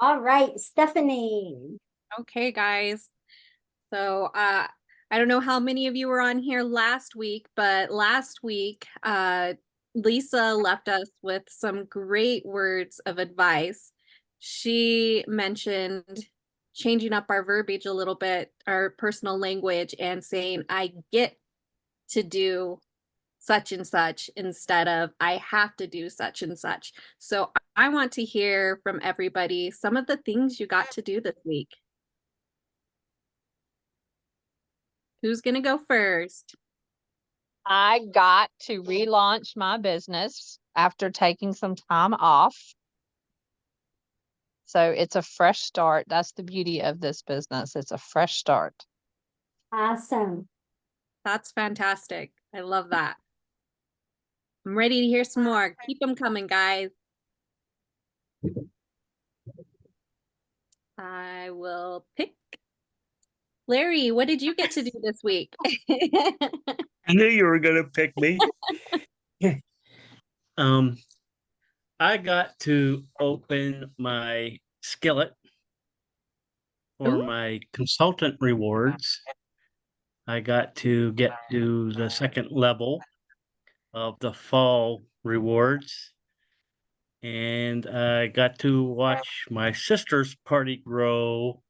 All right, Stephanie. Okay, guys. So I don't know how many of you were on here last week, but last week Lisa left us with some great words of advice. She mentioned changing up our verbiage a little bit, our personal language, and saying, I get to do such and such instead of I have to do such and such. So I want to hear from everybody some of the things you got to do this week. Who's going to go first? I got to relaunch my business after taking some time off. So it's a fresh start. That's the beauty of this business. It's a fresh start. Awesome. That's fantastic. I love that. I'm ready to hear some more. Keep them coming, guys. I will pick. Larry, what did you get to do this week? I knew you were going to pick me. I got to open my skillet for my consultant rewards. I got to get to the second level of the fall rewards. And I got to watch my sister's party grow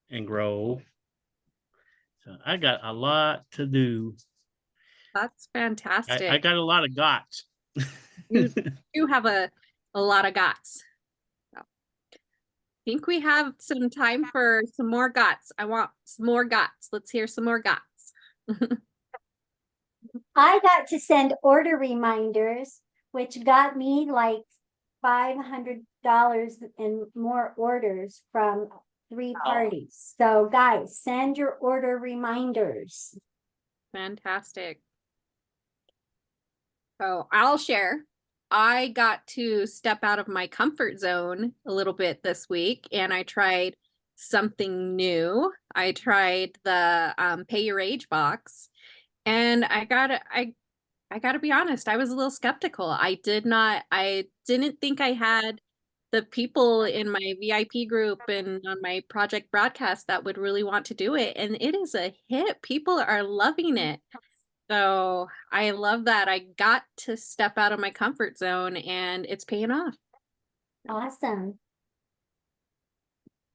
and grow. So I got a lot to do. That's fantastic. I got a lot of gots. You have a lot of gots. So, I think we have some time for some more gots. I want some more gots. Let's hear some more gots. I got to send order reminders, which got me like $500 and more orders from 3 parties. So guys, send your order reminders. Fantastic. So I'll share. I got to step out of my comfort zone a little bit this week, and I tried something new. I tried the pay your age box, and I gotta be honest, I was a little skeptical. I didn't think I had the people in my VIP group and on my project broadcast that would really want to do it. And it is a hit. People are loving it. So I love that. I got to step out of my comfort zone and it's paying off. Awesome.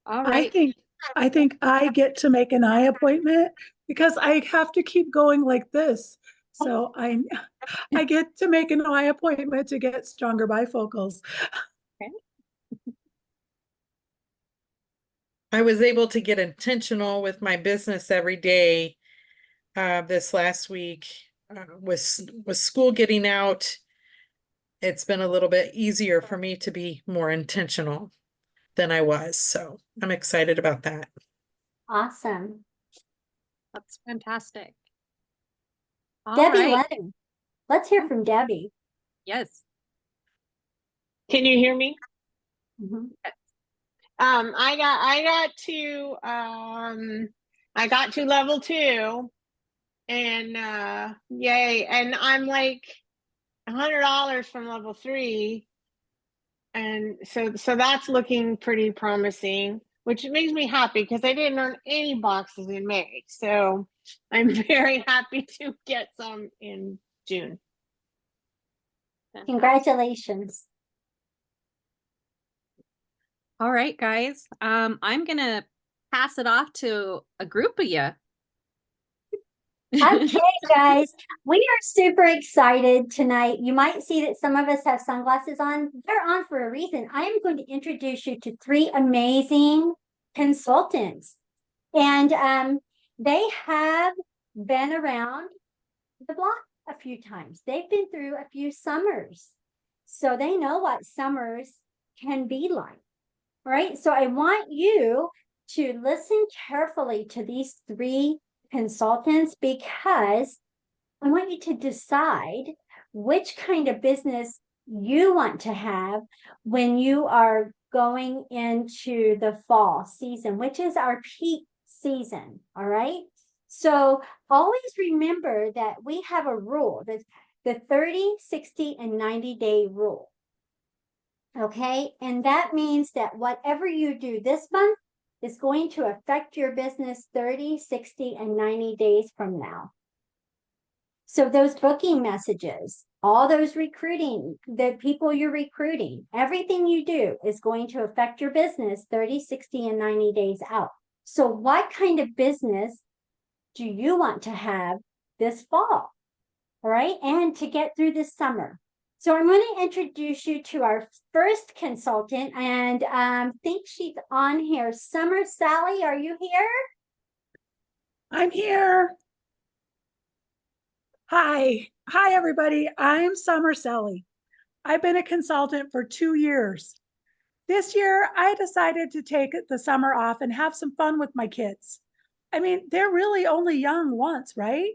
All right. I think I get to make an eye appointment because I have to keep going like this. So I get to make an eye appointment to get stronger bifocals. Okay. I was able to get intentional with my business every day this last week. With school getting out, it's been a little bit easier for me to be more intentional than I was. So I'm excited about that. Awesome. That's fantastic. All Debbie right. Leonard. Let's hear from Debbie. Yes. Can you hear me? Mm-hmm. I got to level 2 and yay. And I'm like $100 from level 3. And so that's looking pretty promising, which makes me happy because I didn't earn any boxes in May. So I'm very happy to get some in June. Congratulations. All right, guys. I'm gonna pass it off to a group of you. Okay, guys, we are super excited tonight. You might see that some of us have sunglasses on. They're on for a reason. I am going to introduce you to 3 amazing consultants. And they have been around the block a few times. They've been through a few summers. So they know what summers can be like, right? So I want you to listen carefully to these 3 consultants because I want you to decide which kind of business you want to have when you are going into the fall season, which is our peak season. All right. So always remember that we have a rule, the 30, 60, and 90-day rule. Okay, and that means that whatever you do this month is going to affect your business 30, 60, and 90 days from now. So those booking messages, all those recruiting, the people you're recruiting, everything you do is going to affect your business 30, 60, and 90 days out. So what kind of business do you want to have this fall? All right, and to get through this summer. So I'm going to introduce you to our first consultant, and think she's on here. Summer Sally, are you here? I'm here. Hi. Hi, everybody. I'm Summer Sally. I've been a consultant for 2 years. This year, I decided to take the summer off and have some fun with my kids. I mean, they're really only young once, right?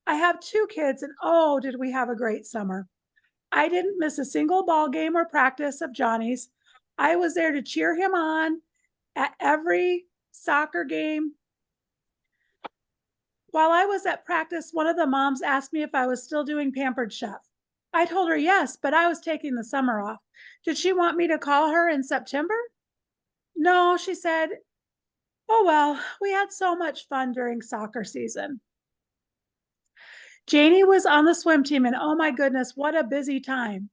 I have 2 kids, and oh, did we have a great summer. I didn't miss a single ball game or practice of Johnny's. I was there to cheer him on at every soccer game. While I was at practice, one of the moms asked me if I was still doing Pampered Chef. I told her yes, but I was taking the summer off. Did she want me to call her in September? No, she said, oh, well, we had so much fun during soccer season. Janie was on the swim team, and oh my goodness, what a busy time.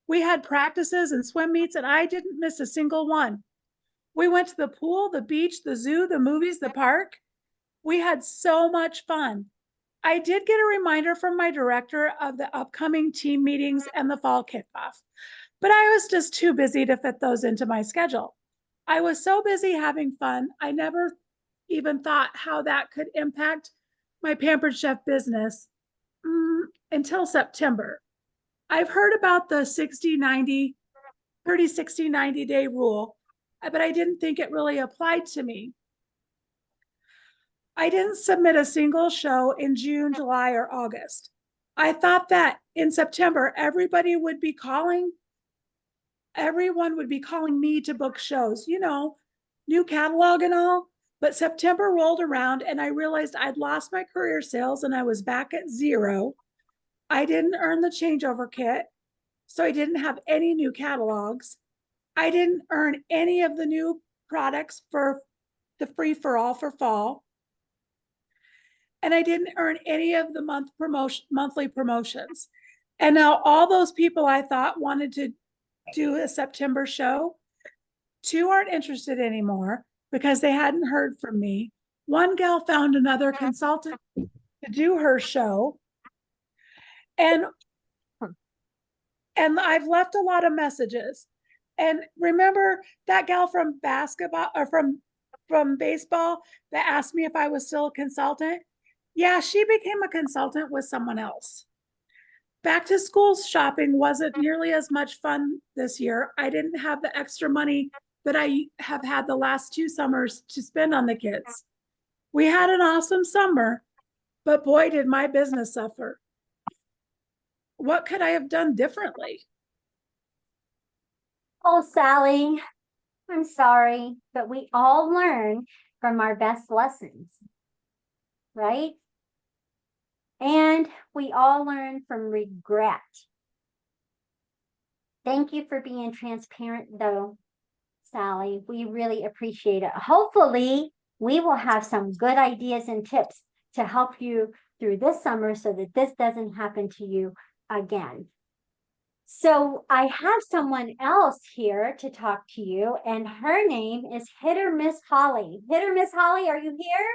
We had practices and swim meets, and I didn't miss a single one. We went to the pool, the beach, the zoo, the movies, the park. We had so much fun. I did get a reminder from my director of the upcoming team meetings and the fall kickoff, but I was just too busy to fit those into my schedule. I was so busy having fun, I never even thought how that could impact my Pampered Chef business until September. I've heard about the 30, 60, 90 day rule, but I didn't think it really applied to me. I didn't submit a single show in June, July, or August. I thought that in September, everyone would be calling me to book shows, new catalog and all. But September rolled around and I realized I'd lost my career sales and I was back at zero. I didn't earn the changeover kit, so I didn't have any new catalogs. I didn't earn any of the new products for the free for all for fall. And I didn't earn any of the monthly promotions. And now all those people I thought wanted to do a September show, 2 aren't interested anymore because they hadn't heard from me. One gal found another consultant to do her show. And I've left a lot of messages. And remember that gal from basketball or from baseball that asked me if I was still a consultant? Yeah, she became a consultant with someone else. Back to school shopping wasn't nearly as much fun this year. I didn't have the extra money that I have had the last 2 summers to spend on the kids. We had an awesome summer, but boy, did my business suffer. What could I have done differently? Oh, Sally, I'm sorry, but we all learn from our best lessons, right? And we all learn from regret. Thank you for being transparent, though, Sally. We really appreciate it. Hopefully, we will have some good ideas and tips to help you through this summer so that this doesn't happen to you again. So I have someone else here to talk to you, and her name is Hitter Miss Holly. Hitter Miss Holly, are you here?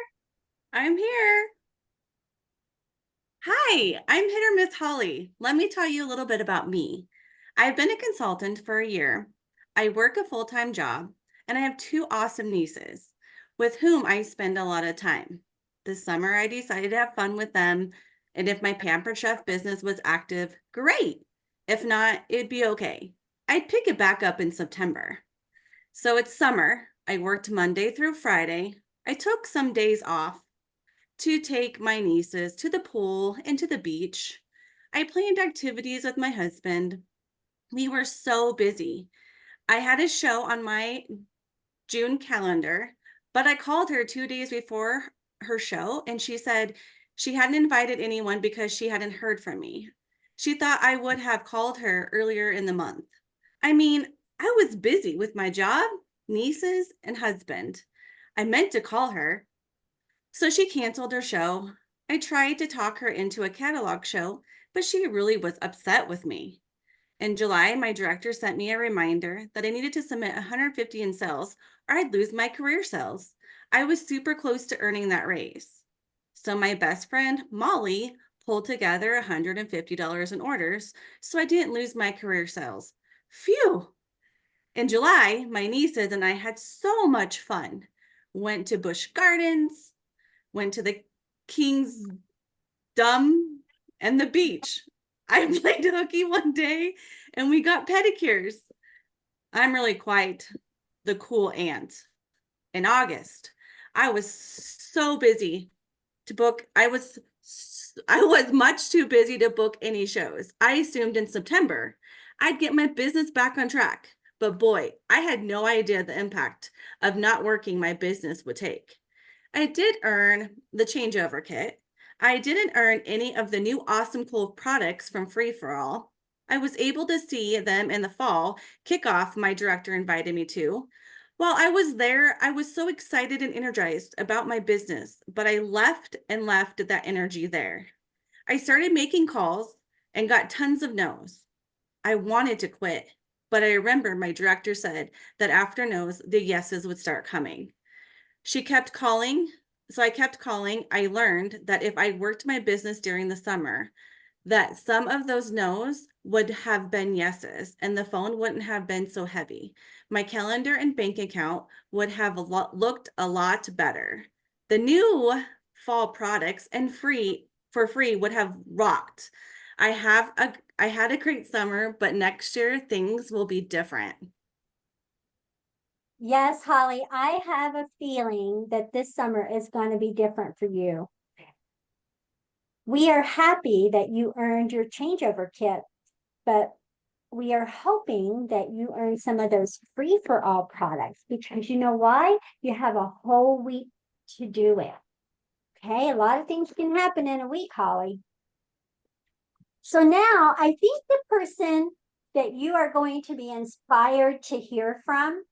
I'm here. Hi, I'm Hitter Miss Holly. Let me tell you a little bit about me. I've been a consultant for a year. I work a full-time job, and I have 2 awesome nieces with whom I spend a lot of time. This summer, I decided to have fun with them, and if my Pampered Chef business was active, great. If not, it'd be okay. I'd pick it back up in September. So it's summer. I worked Monday through Friday. I took some days off to take my nieces to the pool and to the beach. I planned activities with my husband. We were so busy. I had a show on my June calendar, but I called her 2 days before her show and she said she hadn't invited anyone because she hadn't heard from me. She thought I would have called her earlier in the month. I mean, I was busy with my job, nieces, and husband. I meant to call her. So she canceled her show. I tried to talk her into a catalog show, but she really was upset with me. In July, my director sent me a reminder that I needed to submit 150 in sales or I'd lose my career sales. I was super close to earning that raise. So my best friend, Molly, pulled together $150 in orders so I didn't lose my career sales. Phew! In July, my nieces and I had so much fun. Went to Busch Gardens, went to the King's Dome and the beach. I played hooky one day and we got pedicures. I'm really quite the cool aunt. In August, I was so busy to book. I was much too busy to book any shows. I assumed in September I'd get my business back on track. But boy, I had no idea the impact of not working my business would take. I did earn the changeover kit. I didn't earn any of the new awesome cool products from Free For All. I was able to see them in the fall kickoff my director invited me to. While I was there, I was so excited and energized about my business, but I left that energy there. I started making calls and got tons of no's. I wanted to quit, but I remember my director said that after no's, the yeses would start coming. She kept calling, so I kept calling. I learned that if I worked my business during the summer, that some of those no's would have been yeses and the phone wouldn't have been so heavy. My calendar and bank account would have looked a lot better. The new fall products and free would have rocked. I had a great summer, but next year things will be different. Yes, Holly, I have a feeling that this summer is going to be different for you. We are happy that you earned your changeover kit, but we are hoping that you earn some of those free for all products because you know why? You have a whole week to do it. Okay, a lot of things can happen in a week, Holly. So now I think the person that you are going to be inspired to hear from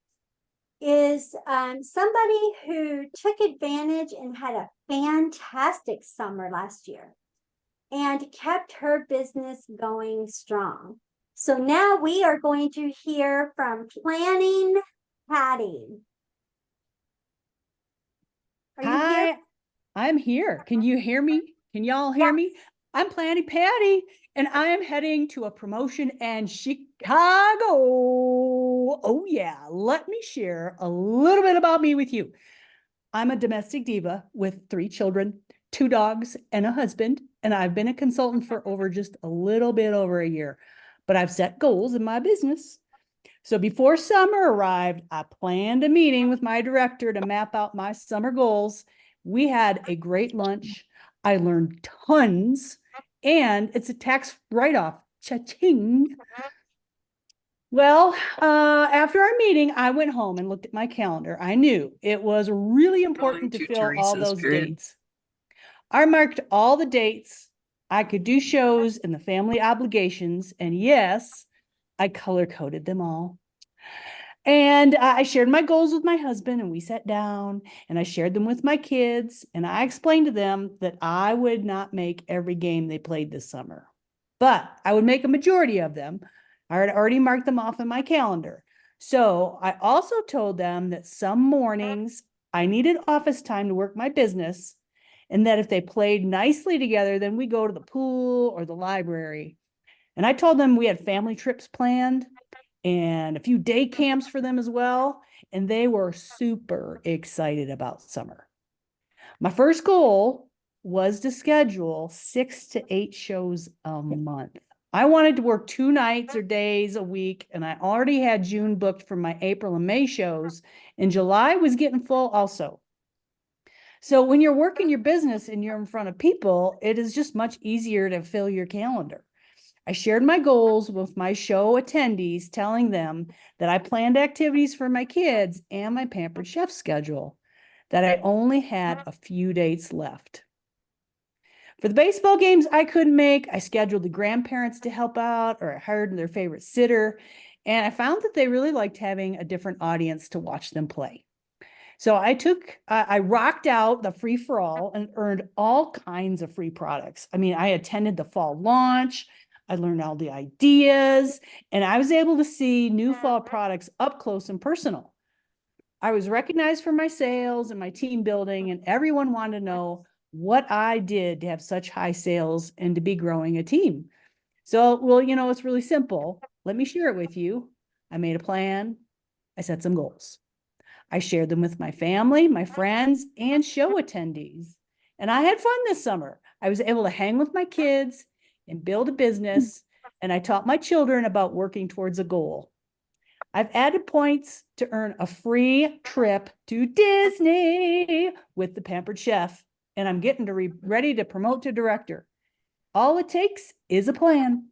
is somebody who took advantage and had a fantastic summer last year and kept her business going strong. So now we are going to hear from Planning Patty. Are you here? Hi, I'm here. Can you hear me? Can y'all hear me? I'm Planty Patty, and I am heading to a promotion in Chicago. Oh yeah, let me share a little bit about me with you. I'm a domestic diva with 3 children, 2 dogs, and a husband, and I've been a consultant for just a little bit over a year, but I've set goals in my business. So before summer arrived, I planned a meeting with my director to map out my summer goals. We had a great lunch. I learned tons, and it's a tax write-off. Cha-ching. Well, after our meeting, I went home and looked at my calendar. I knew it was really important to fill all those dates. I marked all the dates. I could do shows and the family obligations, and yes, I color-coded them all. And I shared my goals with my husband, and we sat down and I shared them with my kids, and I explained to them that I would not make every game they played this summer, but I would make a majority of them. I had already marked them off in my calendar. So I also told them that some mornings I needed office time to work my business, and that if they played nicely together, then we go to the pool or the library. And I told them we had family trips planned and a few day camps for them as well. And they were super excited about summer. My first goal was to schedule 6 to 8 shows a month. I wanted to work 2 nights or days a week, and I already had June booked for my April and May shows, and July was getting full also. So when you're working your business and you're in front of people, it is just much easier to fill your calendar. I shared my goals with my show attendees, telling them that I planned activities for my kids and my Pampered Chef schedule, that I only had a few dates left. For the baseball games I couldn't make, I scheduled the grandparents to help out, or I hired their favorite sitter. And I found that they really liked having a different audience to watch them play. So I rocked out the free for all and earned all kinds of free products. I mean, I attended the fall launch, I learned all the ideas, and I was able to see new fall products up close and personal. I was recognized for my sales and my team building, and everyone wanted to know what I did to have such high sales and to be growing a team. So, well, it's really simple. Let me share it with you. I made a plan. I set some goals. I shared them with my family, my friends, and show attendees. And I had fun this summer. I was able to hang with my kids and build a business. And I taught my children about working towards a goal. I've added points to earn a free trip to Disney with the Pampered Chef. And I'm getting ready to promote to director. All it takes is a plan.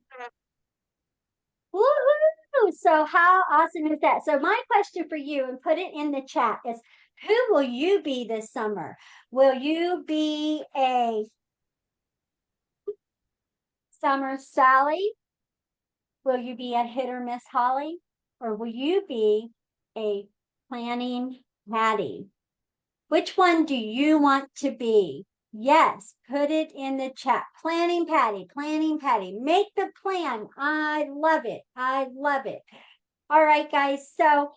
Woohoo! So how awesome is that? So my question for you, and put it in the chat, is who will you be this summer? Will you be a summer Sally? Will you be a hit or miss Holly? Or will you be a planning Patty? Which one do you want to be? Yes, put it in the chat. Planning Patty, planning Patty. Make the plan. I love it. I love it. All right, guys. So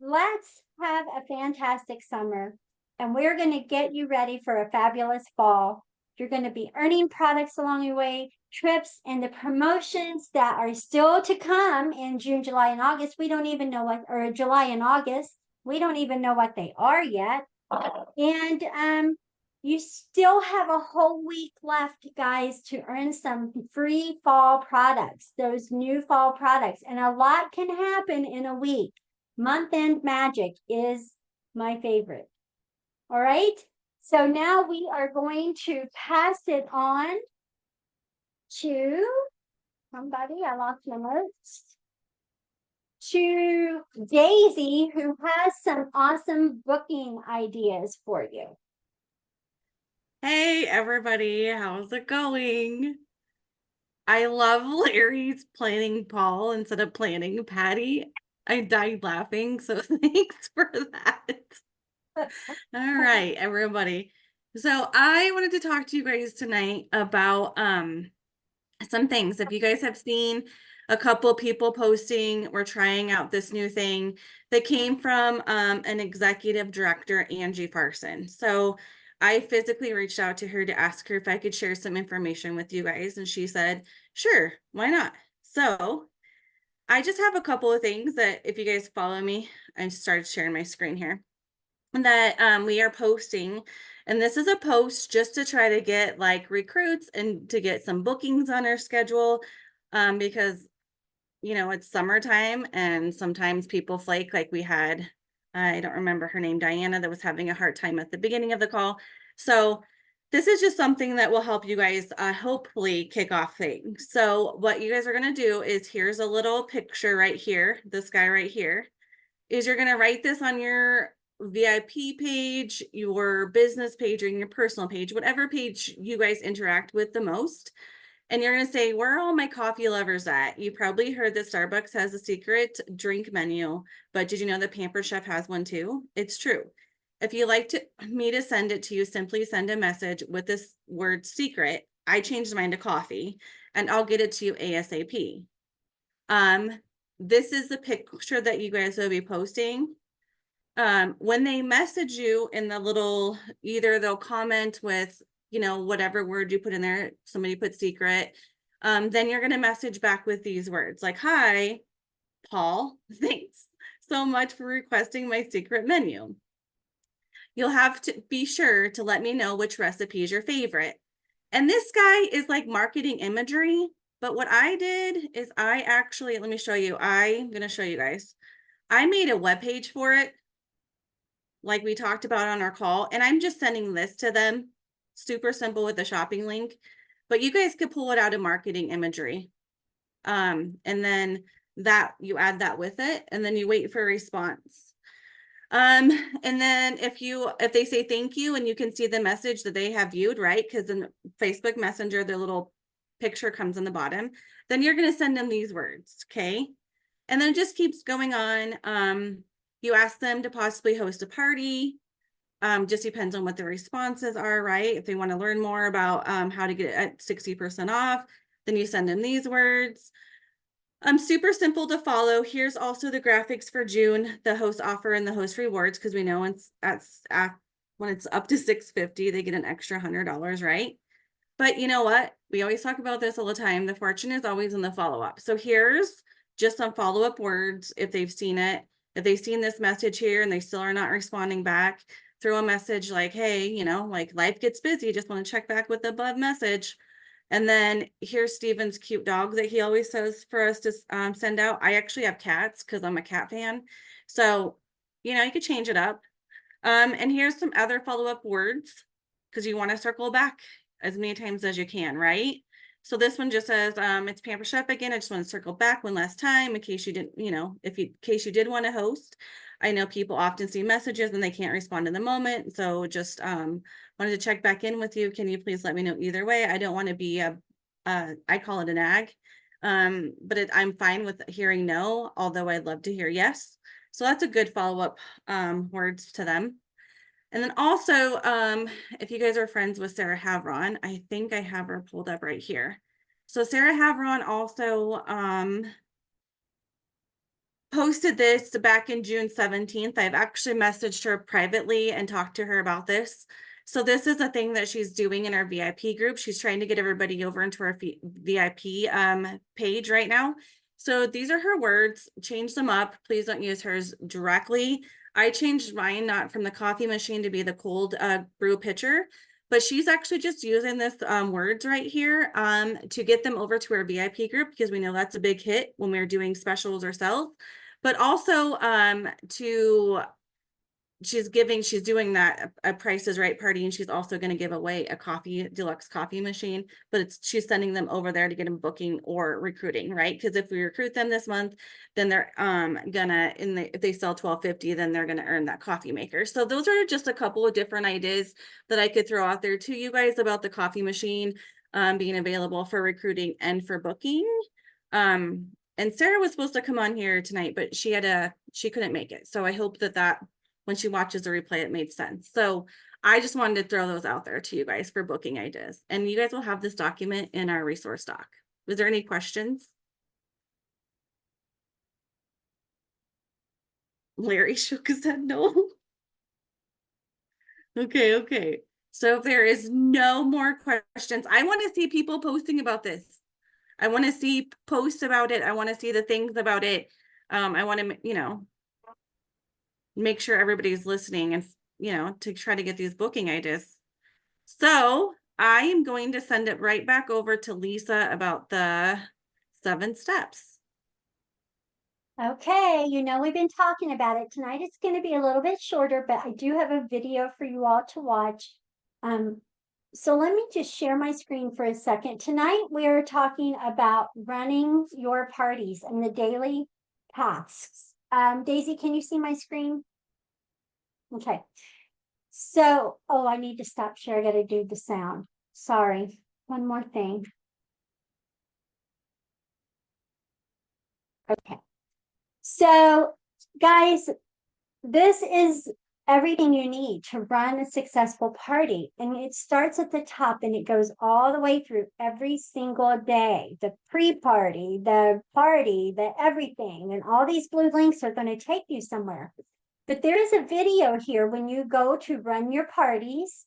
let's have a fantastic summer. And we're going to get you ready for a fabulous fall. You're going to be earning products along your way, trips, and the promotions that are still to come in June, July, and August. We don't even know what, or July and August. We don't even know what they are yet. And you still have a whole week left, guys, to earn some free fall products, those new fall products. And a lot can happen in a week. Month-end magic is my favorite. All right. So now we are going to pass it on to somebody. I lost my notes. To Daisy, who has some awesome booking ideas for you. Hey everybody, how's it going? I love Larry's planning Paul instead of planning Patty. I died laughing, so thanks for that. All right, everybody. So I wanted to talk to you guys tonight about some things. If you guys have seen a couple people posting, we're trying out this new thing that came from an executive director, Angie Farson. So I physically reached out to her to ask her if I could share some information with you guys. And she said, sure, why not? So I just have a couple of things that if you guys follow me, I started sharing my screen here, that we are posting. And this is a post just to try to get like recruits and to get some bookings on our schedule, because it's summertime and sometimes people flake. Like we had, I don't remember her name, Diana, that was having a hard time at the beginning of the call. So this is just something that will help you guys hopefully kick off things. So what you guys are going to do is, here's a little picture right here. This guy right here is, you're going to write this on your VIP page, your business page, or your personal page, whatever page you guys interact with the most. And you're going to say, where are all my coffee lovers at? You probably heard that Starbucks has a secret drink menu, but did you know that Pampered Chef has one too? It's true. If you like me to send it to you, simply send a message with this word secret. I changed mine to coffee, and I'll get it to you ASAP. This is the picture that you guys will be posting. When they message you in the little, either they'll comment with, whatever word you put in there, somebody put secret, then you're going to message back with these words like, hi, Paul, thanks so much for requesting my secret menu. You'll have to be sure to let me know which recipe is your favorite. And this guy is like marketing imagery, but what I did is I actually, let me show you. I'm going to show you guys. I made a web page for it, like we talked about on our call, and I'm just sending this to them. Super simple with a shopping link, but you guys could pull it out of marketing imagery. And then that you add that with it, and then you wait for a response. And then if they say thank you, and you can see the message that they have viewed, right? Because in Facebook Messenger, their little picture comes in the bottom, then you're going to send them these words. Okay. And then it just keeps going on. You ask them to possibly host a party. Just depends on what the responses are, right? If they want to learn more about how to get it at 60% off, then you send them these words. Super simple to follow. Here's also the graphics for June, the host offer and the host rewards, because we know when it's up to $650, they get an extra $100, right? But you know what? We always talk about this all the time. The fortune is always in the follow-up. So here's just some follow-up words if they've seen it. If they've seen this message here and they still are not responding back, throw a message like, hey, you know, like life gets busy. Just want to check back with the above message. And then here's Steven's cute dog that he always says for us to send out. I actually have cats because I'm a cat fan. So, you know, you could change it up. And here's some other follow-up words because you want to circle back as many times as you can, right? So this one just says, it's Pamper Chef again. I just want to circle back one last time in case you didn't, you know, in case you did want to host. I know people often see messages and they can't respond in the moment. So just wanted to check back in with you. Can you please let me know either way? I don't want to be I call it a nag. But I'm fine with hearing no, although I'd love to hear yes. So that's a good follow-up words to them. And then also, if you guys are friends with Sarah Havron, I think I have her pulled up right here. So Sarah Havron also posted this back in June 17th. I've actually messaged her privately and talked to her about this. So this is a thing that she's doing in our VIP group. She's trying to get everybody over into our VIP page right now. So these are her words. Change them up. Please don't use hers directly. I changed mine not from the coffee machine to be the cold brew pitcher, but she's actually just using this words right here to get them over to our VIP group because we know that's a big hit when we're doing specials ourselves, but also she's doing that a Price is Right party, and she's also going to give away a deluxe coffee machine, but she's sending them over there to get them booking or recruiting, right? Because if we recruit them this month, then they're if they sell $12.50, then they're gonna earn that coffee maker. So those are just a couple of different ideas that I could throw out there to you guys about the coffee machine being available for recruiting and for booking. And Sarah was supposed to come on here tonight, but she couldn't make it. So I hope that when she watches the replay, it made sense. So I just wanted to throw those out there to you guys for booking ideas. And you guys will have this document in our resource doc. Was there any questions? Larry shook his head no. Okay. So if there is no more questions, I want to see people posting about this. I want to see posts about it. I want to see the things about it. I want to, you know, make sure everybody's listening and, you know, to try to get these booking ideas. So I am going to send it right back over to Lisa about the 7 steps. Okay, you know, we've been talking about it tonight. It's going to be a little bit shorter, but I do have a video for you all to watch. So let me just share my screen for a second. Tonight, we are talking about running your parties and the daily tasks. Daisy, can you see my screen? Okay. So, oh, I need to stop share. I got to do the sound. Sorry. One more thing. Okay. So, guys, this is everything you need to run a successful party. And it starts at the top and it goes all the way through every single day. The pre-party, the party, the everything. And all these blue links are going to take you somewhere. But there is a video here when you go to run your parties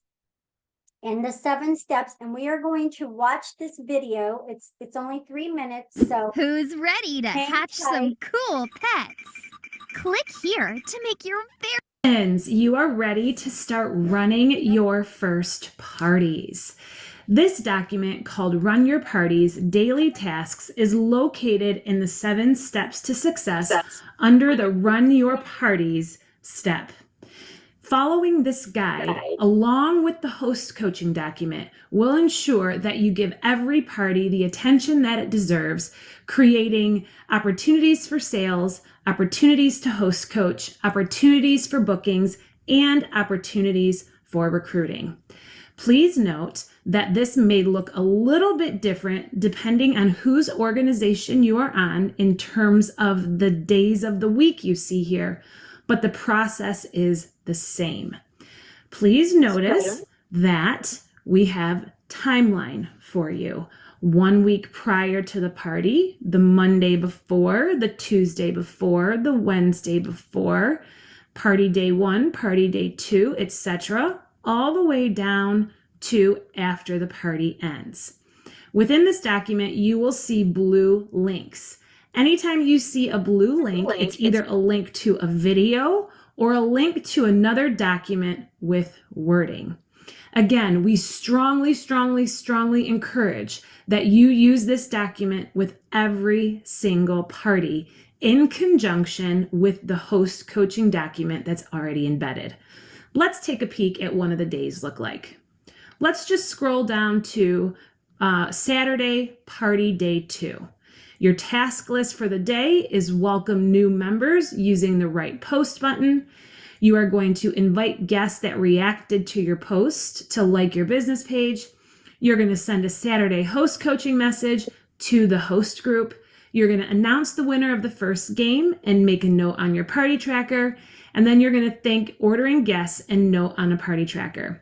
and the 7 steps. And we are going to watch this video. It's only 3 minutes. So who's ready to hatch some cool pets? Click here to make your very you are ready to start running your first parties. This document called Run Your Parties Daily Tasks is located in the 7 steps to success under the Run Your Parties step. Following this guide, along with the host coaching document, will ensure that you give every party the attention that it deserves, creating opportunities for sales, opportunities to host coach, opportunities for bookings, and opportunities for recruiting. Please note that this may look a little bit different depending on whose organization you are on in terms of the days of the week you see here, but the process is the same. Please notice that we have timeline for you. 1 week prior to the party, the Monday before, the Tuesday before, the Wednesday before, party day 1, party day 2, etc., all the way down to after the party ends. Within this document, you will see blue links. Anytime you see a blue link, it's either a link to a video or a link to another document with wording. Again, we strongly, strongly, strongly encourage that you use this document with every single party in conjunction with the host coaching document that's already embedded. Let's take a peek at one of the days look like. Let's just scroll down to Saturday, party day 2. Your task list for the day is welcome new members using the right post button. You are going to invite guests that reacted to your post to like your business page. You're going to send a Saturday host coaching message to the host group. You're going to announce the winner of the first game and make a note on your party tracker. And then you're going to thank ordering guests and note on a party tracker.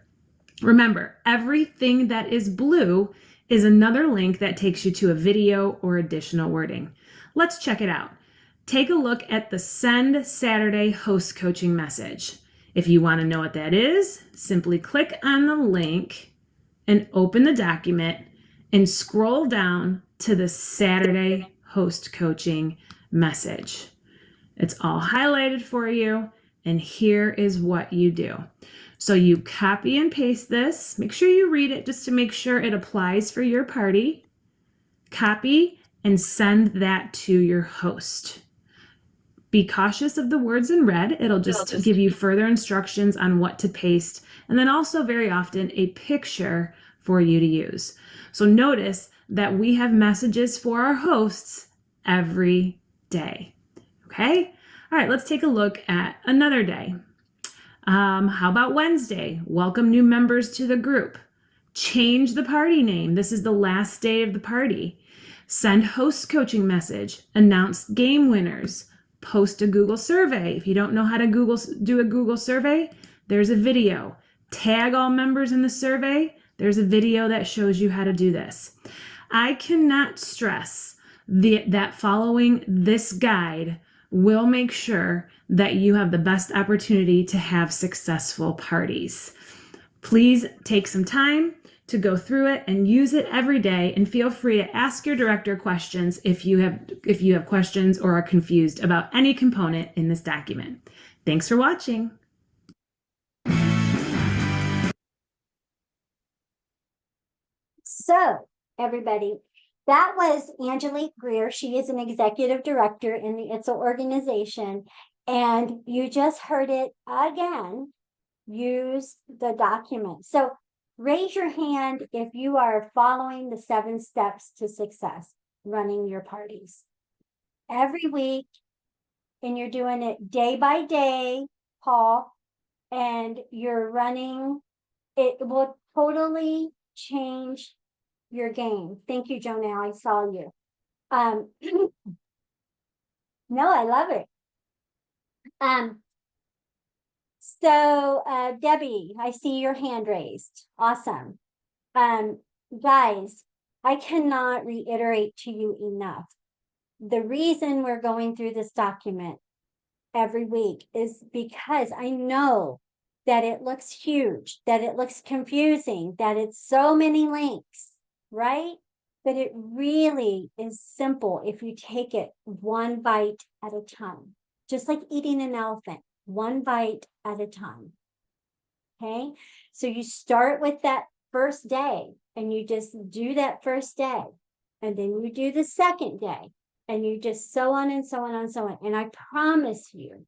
Remember, everything that is blue is another link that takes you to a video or additional wording. Let's check it out. Take a look at the Send Saturday Host Coaching message. If you want to know what that is, simply click on the link and open the document and scroll down to the Saturday Host Coaching message. It's all highlighted for you, and here is what you do. So you copy and paste this. Make sure you read it just to make sure it applies for your party. Copy and send that to your host. Be cautious of the words in red. It'll just give you further instructions on what to paste, and then also very often a picture for you to use. So notice that we have messages for our hosts every day. Okay? All right, let's take a look at another day. How about Wednesday? Welcome new members to the group. Change the party name. This is the last day of the party. Send host coaching message. Announce game winners. Post a Google survey. If you don't know how to do a Google survey, there's a video. Tag all members in the survey. There's a video that shows you how to do this. I cannot stress that following this guide will make sure that you have the best opportunity to have successful parties. Please take some time to go through it and use it every day, and feel free to ask your director questions if you have questions or are confused about any component in this document. Thanks for watching. So, everybody, that was Angelique Greer. She is an executive director in the ITSA organization, and you just heard it again. Use the document. So raise your hand if you are following the 7 steps to success running your parties every week, and you're doing it day by day, Paul, and you're running. It will totally change your game. Thank you, Jonelle. I saw you. No, I love it. So Debbie, I see your hand raised. Awesome. Guys, I cannot reiterate to you enough. The reason we're going through this document every week is because I know that it looks huge, that it looks confusing, that it's so many links, right? But it really is simple if you take it one bite at a time, just like eating an elephant, one bite at a time. Okay, so you start with that first day and you just do that first day, and then you do the second day, and you just so on and so on and so on. And I promise you,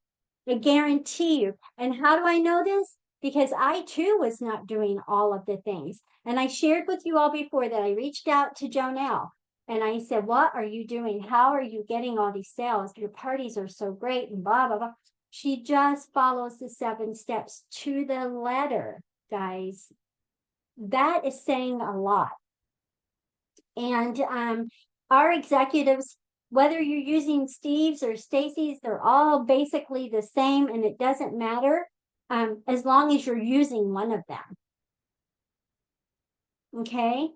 I guarantee you. And how do I know this? Because I too was not doing all of the things. And I shared with you all before that I reached out to Jonelle and I said, what are you doing? How are you getting all these sales? Your parties are so great and blah, blah, blah. She just follows the 7 steps to the letter, guys. That is saying a lot. And our executives, whether you're using Steve's or Stacy's, they're all basically the same, and it doesn't matter as long as you're using one of them. Okay.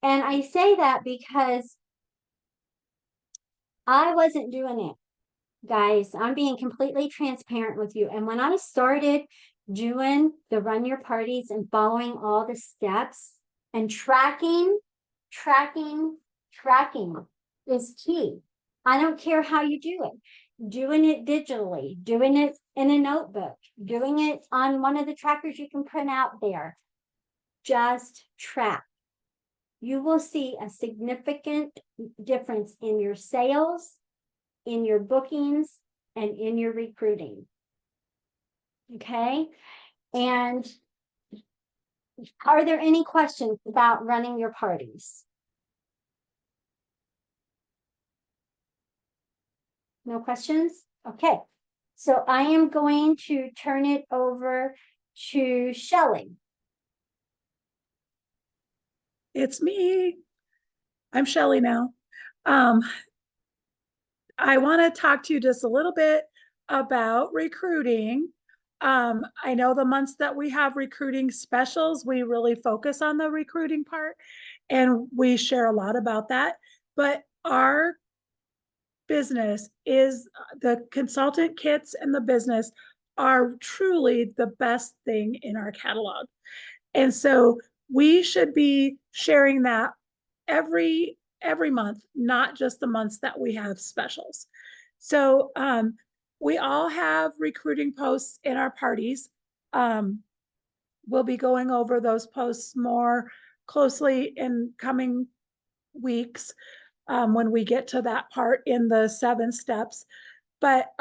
And I say that because I wasn't doing it, guys. I'm being completely transparent with you. And when I started doing the Run Your Parties and following all the steps and tracking is key. I don't care how you do it. Doing it digitally, doing it in a notebook, doing it on one of the trackers you can print out there. Just track. You will see a significant difference in your sales, in your bookings, and in your recruiting. Okay? And are there any questions about running your parties? No questions? Okay. So I am going to turn it over to Shelley. It's me. I'm Shelley now. I want to talk to you just a little bit about recruiting. I know the months that we have recruiting specials, we really focus on the recruiting part, and we share a lot about that. But our business is the consultant kits, and the business are truly the best thing in our catalog. And so we should be sharing that every month, not just the months that we have specials. So we all have recruiting posts in our parties. We'll be going over those posts more closely in coming weeks when we get to that part in the 7 steps. But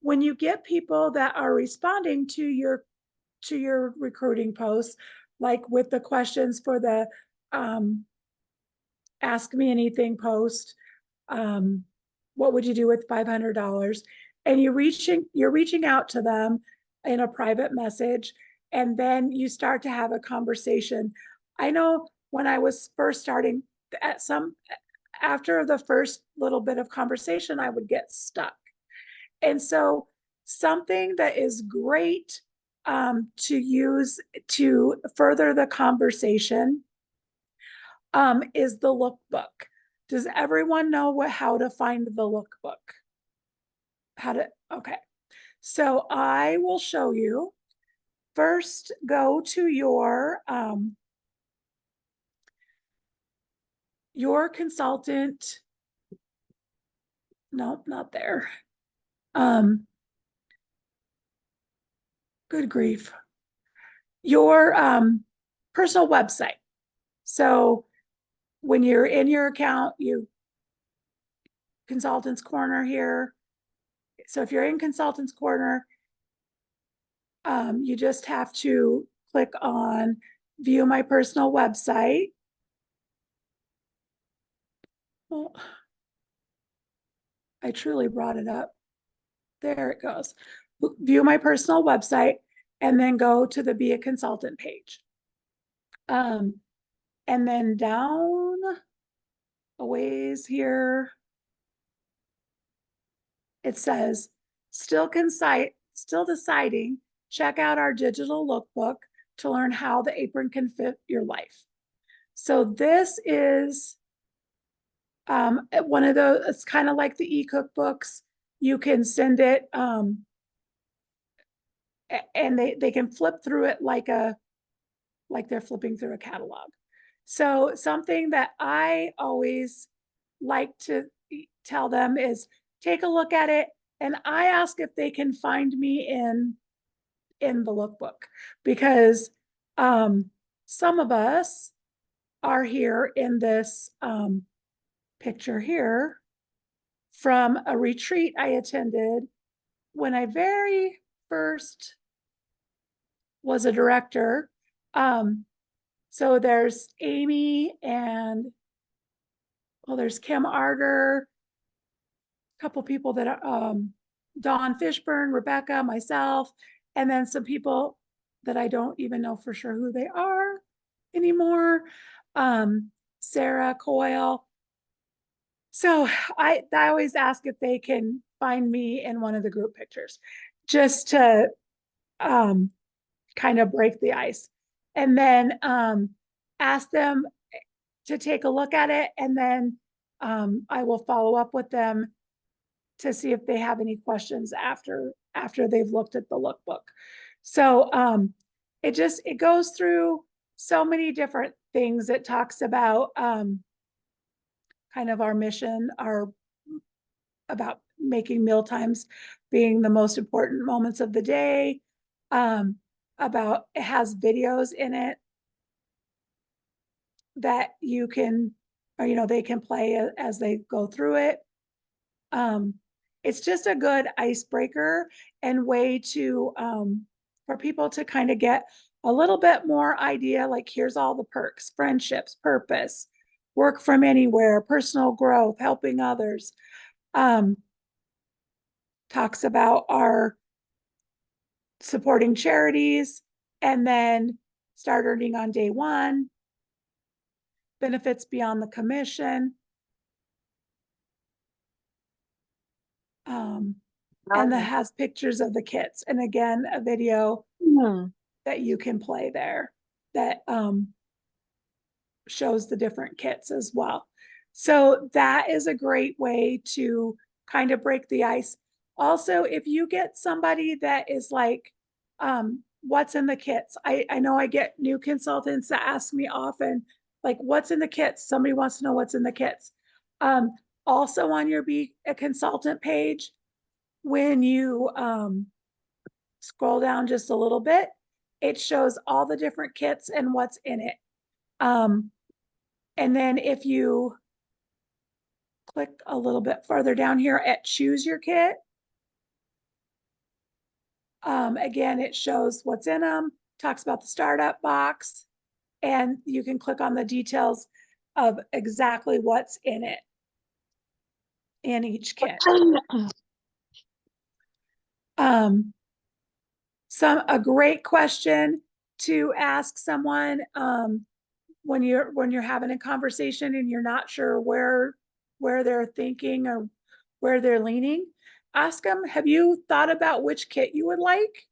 when you get people that are responding to your recruiting posts, like with the questions for the Ask Me Anything post, what would you do with $500? And you're reaching out to them in a private message, and then you start to have a conversation. I know when I was first starting, after the first little bit of conversation, I would get stuck. And so something that is great to use to further the conversation is the lookbook. Does everyone know how to find the lookbook? Okay. So I will show you. First, go to your consultant. Nope, not there. Good grief. Your personal website. So when you're in your account, Consultants Corner here. So if you're in Consultants Corner, you just have to click on View My Personal Website. Well, I truly brought it up. There it goes. View My Personal Website, and then go to the Be a Consultant page. And then down a ways here, it says, still deciding, check out our digital lookbook to learn how the apron can fit your life. So this is one of those, it's kind of like the e-cookbooks. You can send it and they can flip through it like they're flipping through a catalog. So something that I always like to tell them is take a look at it, and I ask if they can find me in the lookbook, because some of us are here in this picture here from a retreat I attended when I very first was a director. So there's Amy and, well, there's Kim Arger, a couple people that are, Dawn Fishburne, Rebecca, myself, and then some people that I don't even know for sure who they are. anymore. Sarah Coyle. So I always ask if they can find me in one of the group pictures just to kind of break the ice. And then ask them to take a look at it, and then I will follow up with them to see if they have any questions after they've looked at the lookbook. So it goes through so many different things. It talks about kind of our mission, about making meal times being the most important moments of the day. About it has videos in it that you can, or they can play as they go through it. It's just a good icebreaker and way to for people to kind of get a little bit more idea, like here's all the perks: friendships, purpose, work from anywhere, personal growth, helping others. Talks about our supporting charities, and then start earning on day one, benefits beyond the commission. And that has pictures of the kits, and again, a video that you can play there that shows the different kits as well. So that is a great way to kind of break the ice. Also, if you get somebody that is like, what's in the kits? I know I get new consultants that ask me often, like, what's in the kits? Somebody wants to know what's in the kits. Also on your Be a Consultant page, when you scroll down just a little bit, it shows all the different kits and what's in it. And then if you click a little bit further down here at Choose Your Kit, again, it shows what's in them, talks about the startup box, and you can click on the details of exactly what's in it in each kit. A great question to ask someone when you're having a conversation and you're not sure where they're thinking or where they're leaning. Ask them, have you thought about which kit you would like?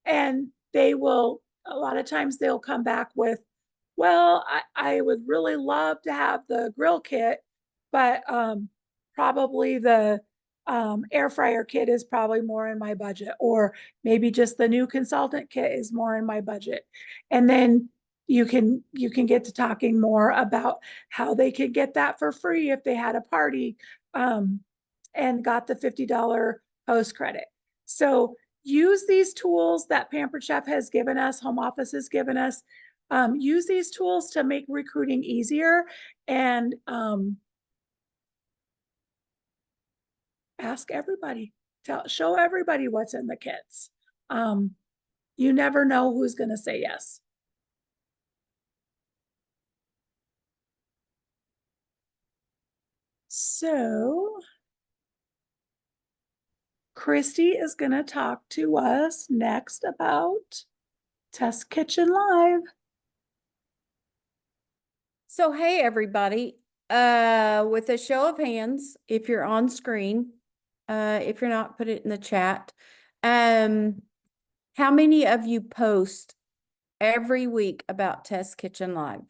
And they will, a lot of times they'll come back with, well, I would really love to have the grill kit, but probably the air fryer kit is probably more in my budget, or maybe just the new consultant kit is more in my budget. And then you can get to talking more about how they could get that for free if they had a party and got the $50 host credit. So use these tools that Pampered Chef has given us, home office has given us. Use these tools to make recruiting easier, and ask everybody, show everybody what's in the kits. You never know who's going to say yes. So Christy is going to talk to us next about Test Kitchen Live. So, hey, everybody, with a show of hands, if you're on screen, if you're not, put it in the chat. How many of you post every week about Test Kitchen Live?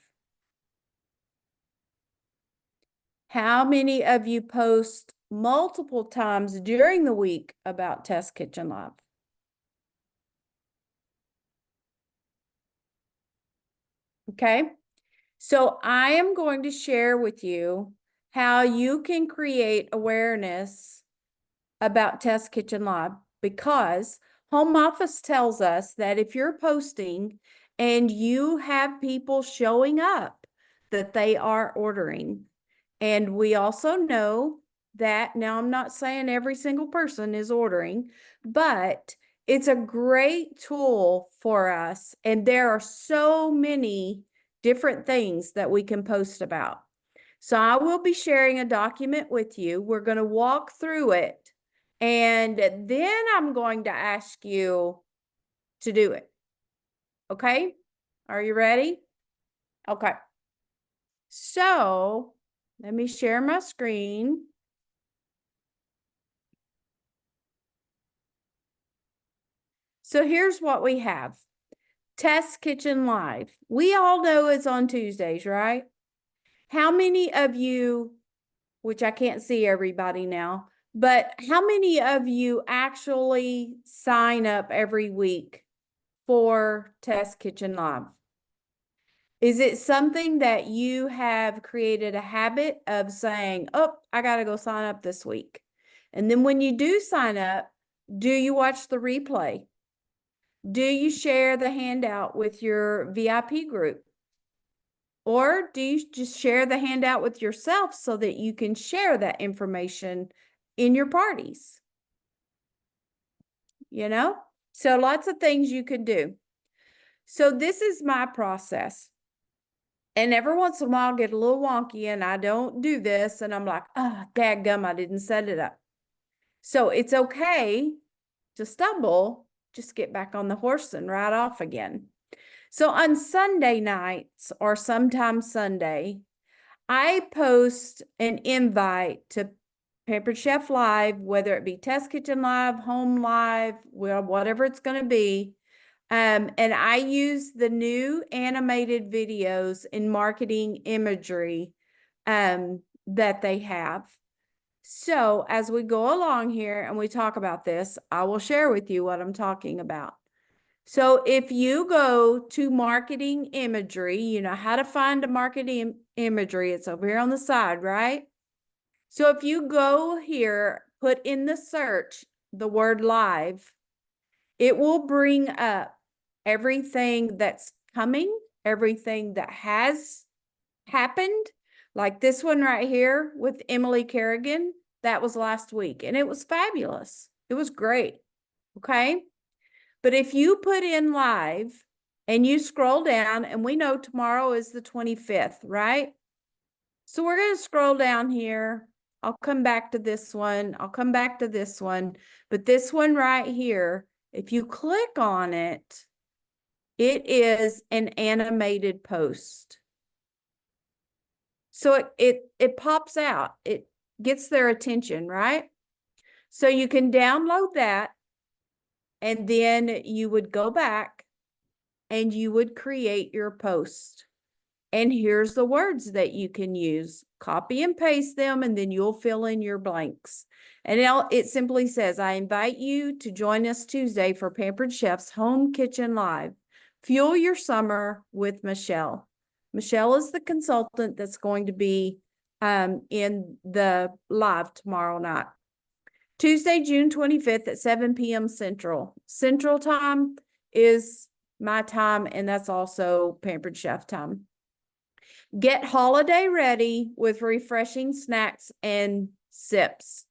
How many of you post multiple times during the week about Test Kitchen Live? Okay. So I am going to share with you how you can create awareness about Test Kitchen Live, because home office tells us that if you're posting and you have people showing up, that they are ordering. And we also know that, now I'm not saying every single person is ordering, but it's a great tool for us. And there are so many different things that we can post about. So I will be sharing a document with you. We're going to walk through it, and then I'm going to ask you to do it. Okay? Are you ready? Okay. So let me share my screen. So here's what we have. Test Kitchen Live. We all know it's on Tuesdays, right? How many of you, which I can't see everybody now, but how many of you actually sign up every week for Test Kitchen Live? Is it something that you have created a habit of saying, oh, I got to go sign up this week? And then when you do sign up, do you watch the replay? Do you share the handout with your VIP group? Or do you just share the handout with yourself so that you can share that information in your parties? You know, so lots of things you can do. So this is my process. And every once in a while I get a little wonky and I don't do this. And I'm like, oh, dadgum, I didn't set it up. So it's okay to stumble, just get back on the horse and ride off again. So on Sunday nights or sometimes Sunday, I post an invite to Pampered Chef Live, whether it be Test Kitchen Live, Home Live, well, whatever it's going to be. And I use the new animated videos in marketing imagery that they have. So as we go along here and we talk about this, I will share with you what I'm talking about. So if you go to marketing imagery, you know how to find a marketing imagery. It's over here on the side, right? So if you go here, put in the search the word live, it will bring up everything that's coming, everything that has happened. Like this one right here with Emily Kerrigan, that was last week and it was fabulous. It was great. Okay. But if you put in live and you scroll down, and we know tomorrow is the 25th, right? So we're going to scroll down here. I'll come back to this one. I'll come back to this one. But this one right here, if you click on it, it is an animated post. So it pops out. It gets their attention, right? So you can download that. And then you would go back and you would create your post. And here's the words that you can use. Copy and paste them, and then you'll fill in your blanks. And it simply says, I invite you to join us Tuesday for Pampered Chef's Home Kitchen Live. Fuel your summer with Michelle. Michelle is the consultant that's going to be in the live tomorrow night. Tuesday, June 25th at 7 p.m. Central. Central time is my time, and that's also Pampered Chef time. Get holiday ready with refreshing snacks and sips.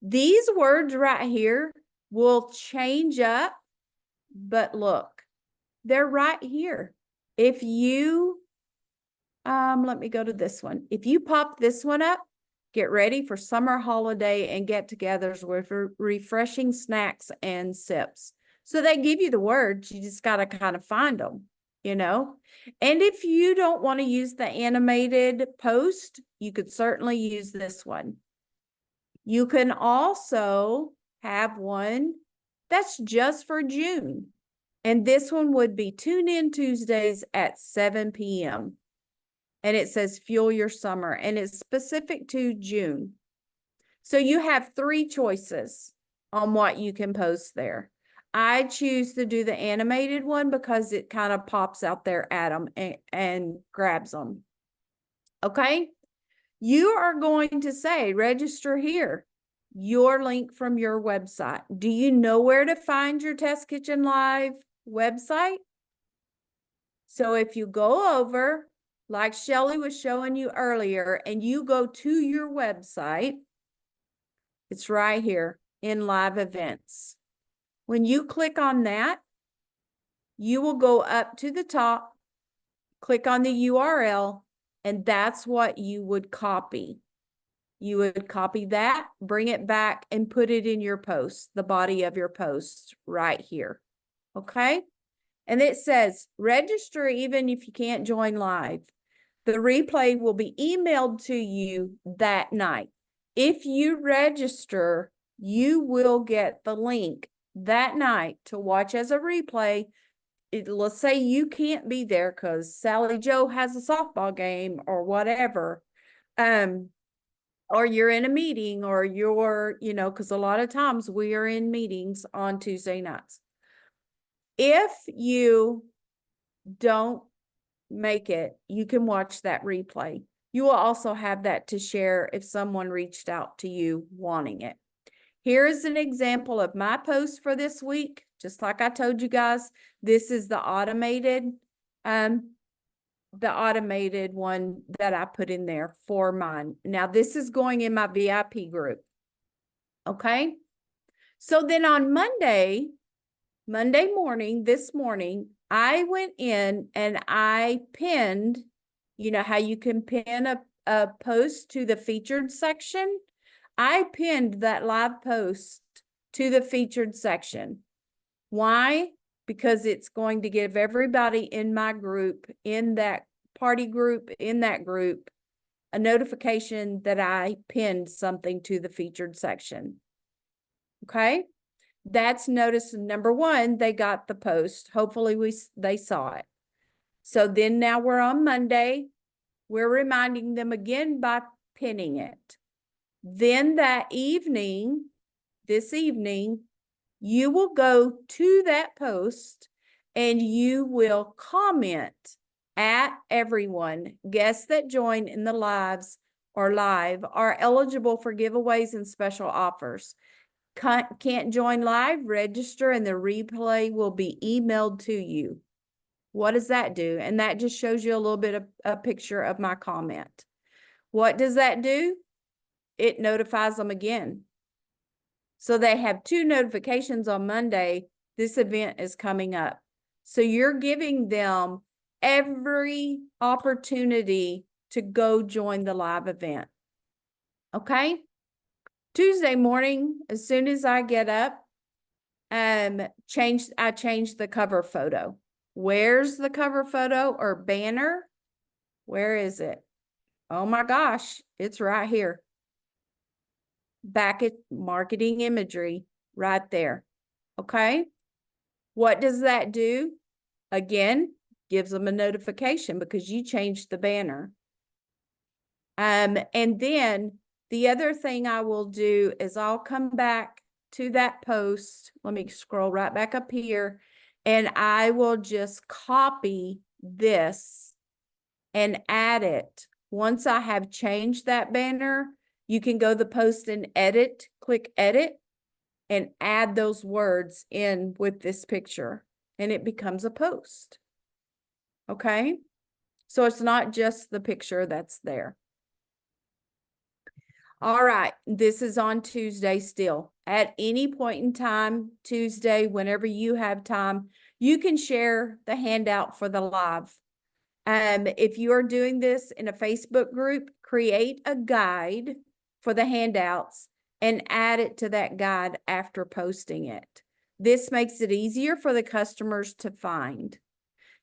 These words right here will change up, but look, they're right here. If you, let me go to this one. If you pop this one up, get ready for summer holiday and get-togethers with refreshing snacks and sips. So they give you the words, you just got to kind of find them, you know. And if you don't want to use the animated post, you could certainly use this one. You can also have one that's just for June. And this one would be Tune In Tuesdays at 7 p.m. And it says Fuel Your Summer, and it's specific to June. So you have 3 choices on what you can post there. I choose to do the animated one because it kind of pops out there at them and grabs them. Okay. You are going to say, register here, your link from your website. Do you know where to find your Test Kitchen Live website? So if you go over, like Shelly was showing you earlier, and you go to your website, it's right here in live events. When you click on that, you will go up to the top, click on the URL, and that's what you would copy. You would copy that, bring it back, and put it in your post, the body of your post right here. Okay? And it says register even if you can't join live. The replay will be emailed to you that night. If you register, you will get the link that night to watch as a replay. Let's say you can't be there because Sally Joe has a softball game or whatever. Or you're in a meeting, or you're, because a lot of times we are in meetings on Tuesday nights. If you don't make it, you can watch that replay. You will also have that to share if someone reached out to you wanting it. Here is an example of my post for this week. Just like I told you guys, this is the automated one that I put in there for mine. Now this is going in my VIP group. Okay. So then on Monday morning, this morning, I went in and I pinned, you know how you can pin a post to the featured section? I pinned that live post to the featured section. Why? Because it's going to give everybody in my group, in that party group, in that group, a notification that I pinned something to the featured section. Okay? That's notice number one, they got the post. Hopefully they saw it. So then now we're on Monday. We're reminding them again by pinning it. Then that evening, this evening, you will go to that post and you will comment at everyone. Guests that join in the live are eligible for giveaways and special offers. Can't join live, register, and the replay will be emailed to you. What does that do? And that just shows you a little bit of a picture of my comment. What does that do? It notifies them again. So they have 2 notifications on Monday. This event is coming up. So you're giving them every opportunity to go join the live event. Okay? Tuesday morning, as soon as I get up, I changed the cover photo. Where's the cover photo or banner? Where is it? Oh my gosh, it's right here. Back at marketing imagery, right there. Okay. What does that do? Again, gives them a notification because you changed the banner. And then the other thing I will do is I'll come back to that post. Let me scroll right back up here and I will just copy this and add it. Once I have changed that banner, you can go to the post and edit, click edit, and add those words in with this picture, and it becomes a post. Okay? So it's not just the picture that's there. All right, this is on Tuesday still. At any point in time, Tuesday, whenever you have time, you can share the handout for the live. If you are doing this in a Facebook group, create a guide for the handouts and add it to that guide after posting it. This makes it easier for the customers to find.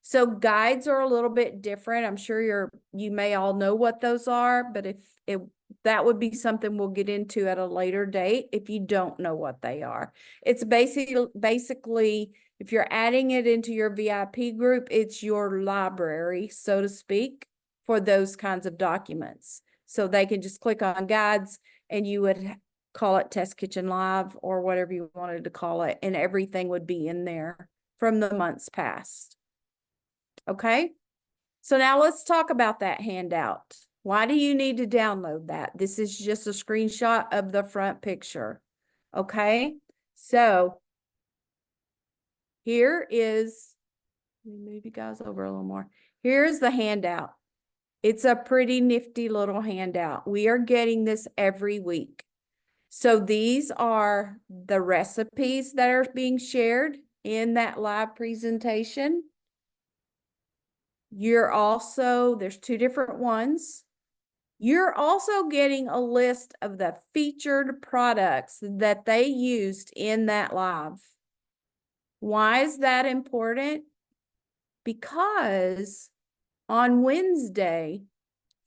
So guides are a little bit different. I'm sure you may all know what those are, but that would be something we'll get into at a later date if you don't know what they are. It's basically, if you're adding it into your VIP group, it's your library, so to speak, for those kinds of documents. So they can just click on guides and you would call it Test Kitchen Live or whatever you wanted to call it, and everything would be in there from the months past. Okay, so now let's talk about that handout. Why do you need to download that? This is just a screenshot of the front picture. Okay, so here is, let me move you guys over a little more. Here's the handout. It's a pretty nifty little handout. We are getting this every week. So these are the recipes that are being shared in that live presentation. There's 2 different ones. You're also getting a list of the featured products that they used in that live. Why is that important? because on Wednesday,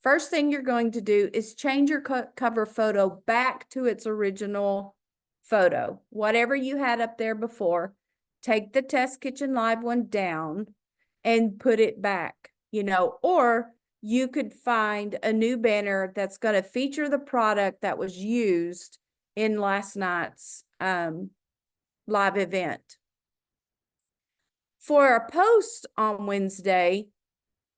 first thing you're going to do is change your cover photo back to its original photo. Whatever you had up there before, take the Test Kitchen Live one down and put it back, or you could find a new banner that's going to feature the product that was used in last night's live event. For a post on Wednesday,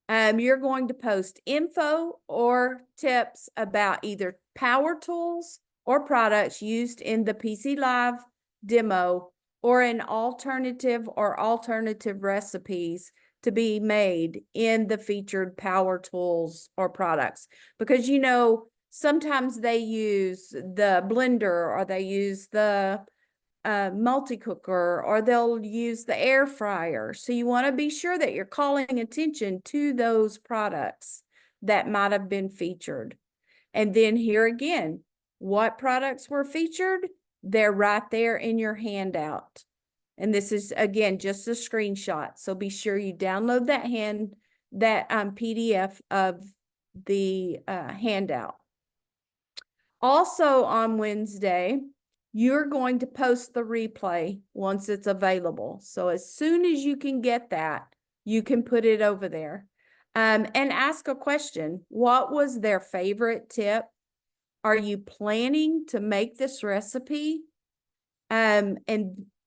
you're going to post info or tips about either power tools or products used in the PC Live demo, or an alternative recipes to be made in the featured power tools or products. Because, sometimes they use the blender, or they use the multi-cooker, or they'll use the air fryer. So you want to be sure that you're calling attention to those products that might have been featured. And then here again, what products were featured? They're right there in your handout. And this is, again, just a screenshot. So be sure you download that PDF of the handout. Also on Wednesday, you're going to post the replay once it's available. So as soon as you can get that, you can put it over there. And ask a question. What was their favorite tip? Are you planning to make this recipe? And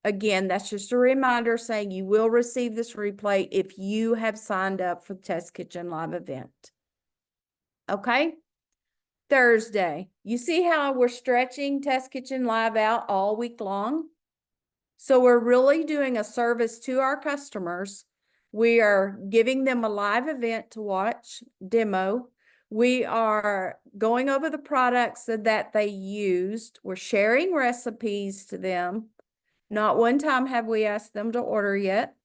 again, that's just a reminder saying you will receive this replay if you have signed up for the Test Kitchen Live event. Okay? Thursday. You see how we're stretching Test Kitchen Live out all week long? So we're really doing a service to our customers. We are giving them a live event to watch, demo. We are going over the products that they used. We're sharing recipes to them. Not one time have we asked them to order yet.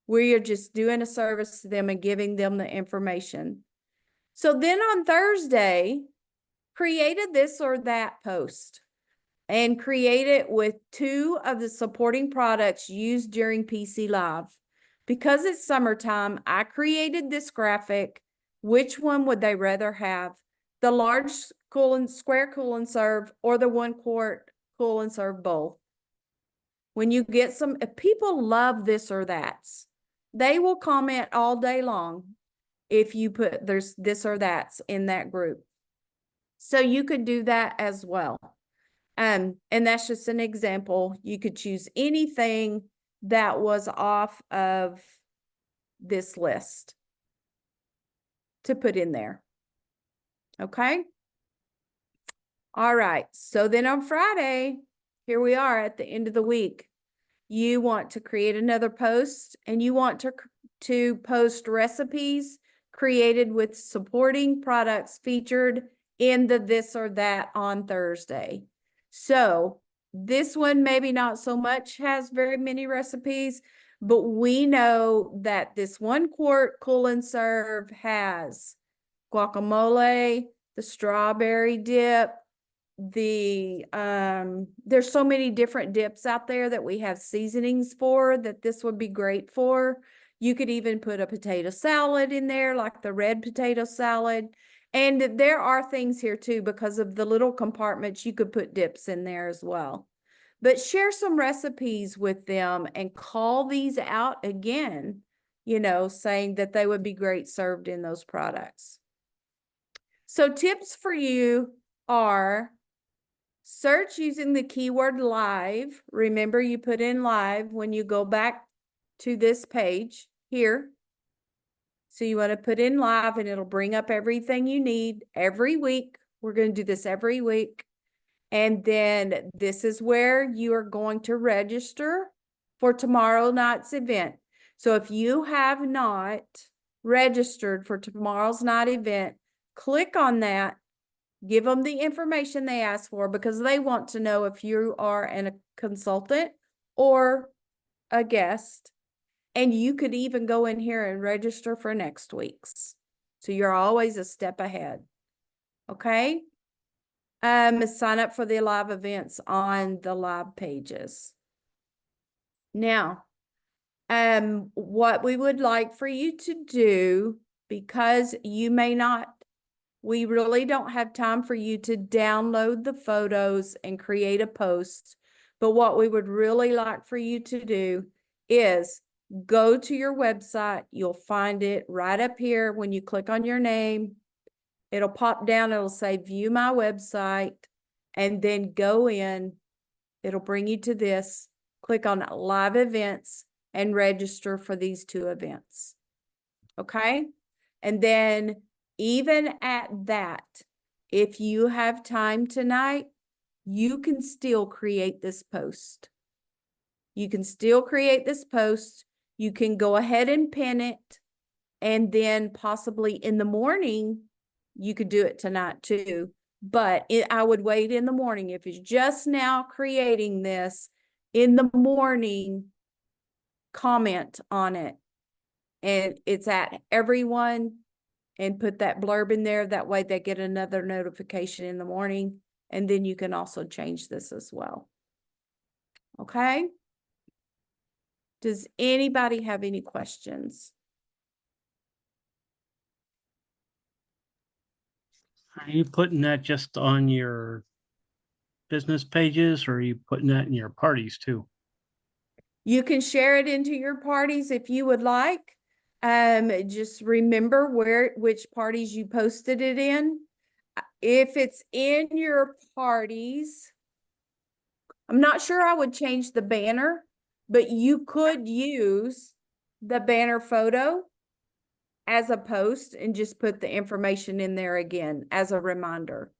We are just doing a service to them and giving them the information. So then on Thursday, create a this or that post and create it with 2 of the supporting products used during PC Live. Because it's summertime, I created this graphic. Which one would they rather have? The large square cool and serve, or the 1 quart cool and serve bowl? When you get if people love this or that, they will comment all day long if you put there's this or that's in that group. So you could do that as well. And that's just an example. You could choose anything that was off of this list to put in there. Okay. All right. So then on Friday, here we are at the end of the week. You want to create another post, and you want to post recipes created with supporting products featured in the this or that on Thursday. So this one maybe not so much has very many recipes, but we know that this 1 quart cool and serve has guacamole, the strawberry dip, there's so many different dips out there that we have seasonings for that this would be great for. You could even put a potato salad in there, like the red potato salad. And there are things here too, because of the little compartments, you could put dips in there as well. But share some recipes with them and call these out again, saying that they would be great served in those products. So tips for you are: search using the keyword live. Remember, you put in live when you go back to this page here. So you want to put in live, and it'll bring up everything you need every week. We're going to do this every week. And then this is where you are going to register for tomorrow night's event. So if you have not registered for tomorrow's night event, click on that. Give them the information they ask for, because they want to know if you are a consultant or a guest. And you could even go in here and register for next week's. So you're always a step ahead. Okay? Sign up for the live events on the live pages. Now, What we would like for you to do, because you may not, we really don't have time for you to download the photos and create a post. But what we would really like for you to do is go to your website. You'll find it right up here. When you click on your name, it'll pop down. It'll say view my website, and then go in. It'll bring you to this. Click on live events and register for these 2 events. Okay. And then even at that, if you have time tonight, you can still create this post. You can still create this post. You can go ahead and pin it. And then possibly in the morning, you could do it tonight too. But I would wait in the morning. If it's just now creating this, in the morning, comment on it. And it's at everyone, and put that blurb in there. That way they get another notification in the morning. And then you can also change this as well. Okay? Does anybody have any questions? Are you putting that just on your business pages, or are you putting that in your parties too? You can share it into your parties if you would like. Just remember which parties you posted it in. If it's in your parties, I'm not sure I would change the banner, but you could use the banner photo as a post and just put the information in there again as a reminder.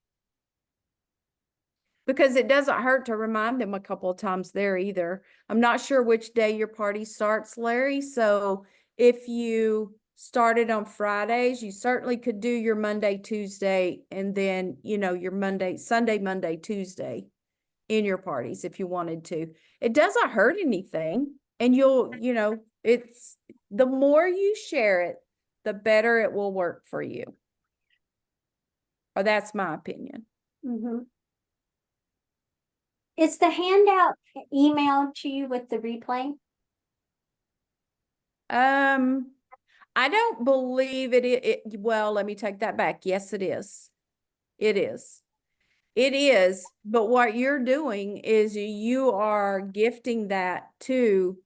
Because it doesn't hurt to remind them a couple of times there either. I'm not sure which day your party starts, Larry. So if you started on Fridays, you certainly could do your Monday, Tuesday, and then, your Sunday, Monday, Tuesday in your parties if you wanted to. It doesn't hurt anything. And it's the more you share it, the better it will work for you. Or that's my opinion. Mm-hmm. Is the handout emailed to you with the replay? I don't believe it. Well, let me take that back. Yes, it is. It is. It is. But what you're doing is you are gifting that to,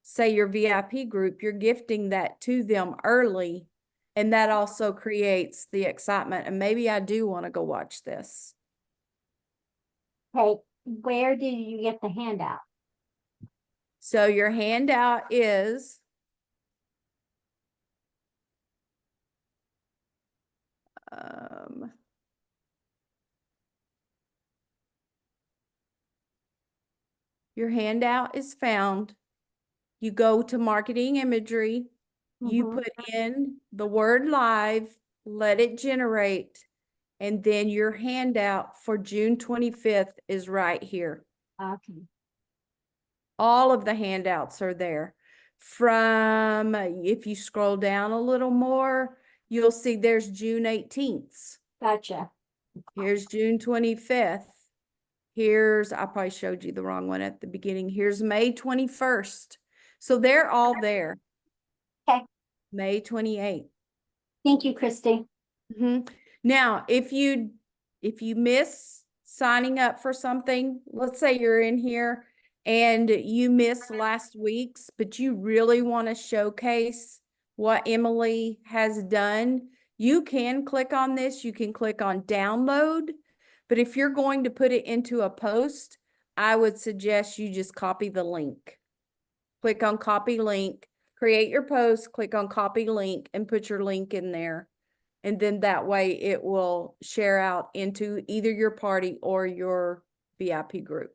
say, your VIP group. You're gifting that to them early. And that also creates the excitement. And maybe I do want to go watch this. Okay. Where did you get the handout? So your handout is your handout is found. You go to marketing imagery, you put in the word live, let it generate, and then your handout for June 25th is right here. Okay. All of the handouts are there. From, if you scroll down a little more, you'll see there's June 18th. Gotcha. Here's June 25th. Here's, I probably showed you the wrong one at the beginning. Here's May 21st. So they're all there. Okay. May 28th. Thank you, Christy. Now, if you miss signing up for something, let's say you're in here and you missed last week's, but you really want to showcase what Emily has done, you can click on this. You can click on download. But if you're going to put it into a post, I would suggest you just copy the link. Click on copy link, create your post, click on copy link, and put your link in there. And then that way it will share out into either your party or your VIP group.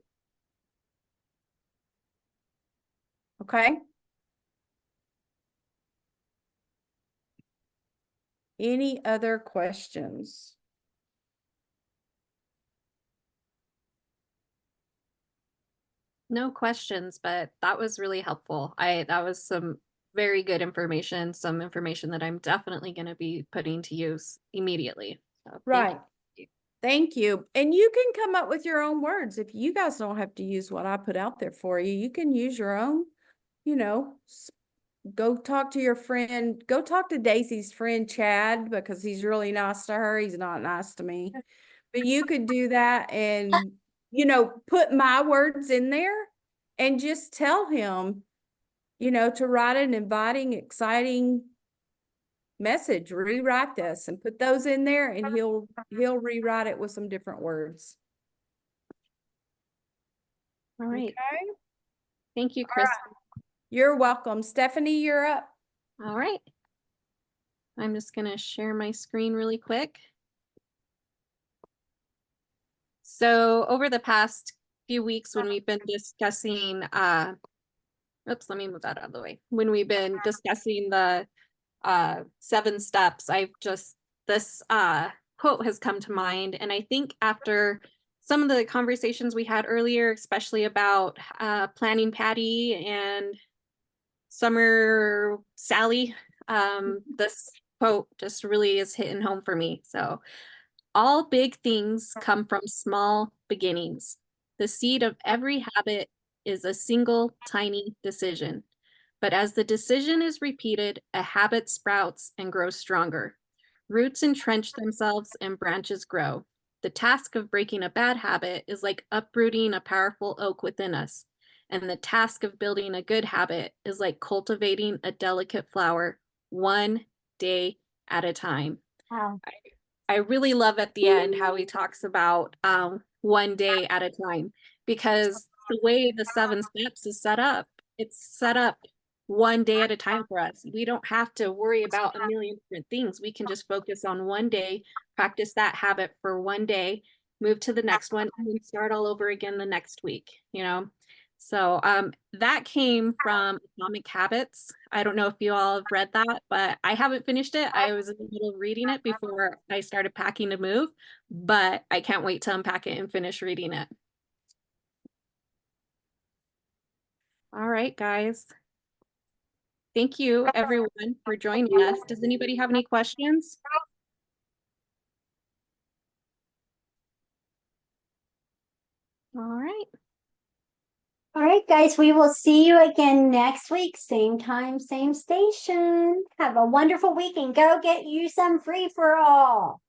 Okay? Any other questions? No questions, but that was really helpful. That was some very good information, some information that I'm definitely going to be putting to use immediately. So Right. Thank you. And you can come up with your own words. If you guys don't have to use what I put out there for you, you can use your own. you know, go talk to your friend, go talk to Daisy's friend Chad, because he's really nice to her. He's not nice to me. But you could do that and, you know, put my words in there and just tell him, you know, to write an inviting, exciting message, rewrite this and put those in there, and he'll rewrite it with some different words. All right. Okay. Thank you, All Chris. right. You're welcome. Stephanie, you're up. All right. I'm just going to share my screen really quick. So over the past few weeks when we've been discussing, oops, let me move that out of the way. When we've been discussing the 7 steps, this quote has come to mind. And I think after some of the conversations we had earlier, especially about planning Patty and Summer Sally, this quote just really is hitting home for me. So, all big things come from small beginnings. The seed of every habit is a single tiny decision. But as the decision is repeated, a habit sprouts and grows stronger. Roots entrench themselves and branches grow. The task of breaking a bad habit is like uprooting a powerful oak within us. And the task of building a good habit is like cultivating a delicate flower, one day at a time. Wow. I really love at the end how he talks about one day at a time, because the way the 7 steps is set up, it's set up one day at a time for us. We don't have to worry about a million different things. We can just focus on one day, practice that habit for one day, move to the next one, and then start all over again the next week, you know? So that came from Atomic Habits. I don't know if you all have read that, but I haven't finished it. I was in the middle of reading it before I started packing to move, but I can't wait to unpack it and finish reading it. All right, guys. Thank you, everyone, for joining us. Does anybody have any questions? All right. All right, guys, we will see you again next week. Same time, same station. Have a wonderful week and go get you some free for all.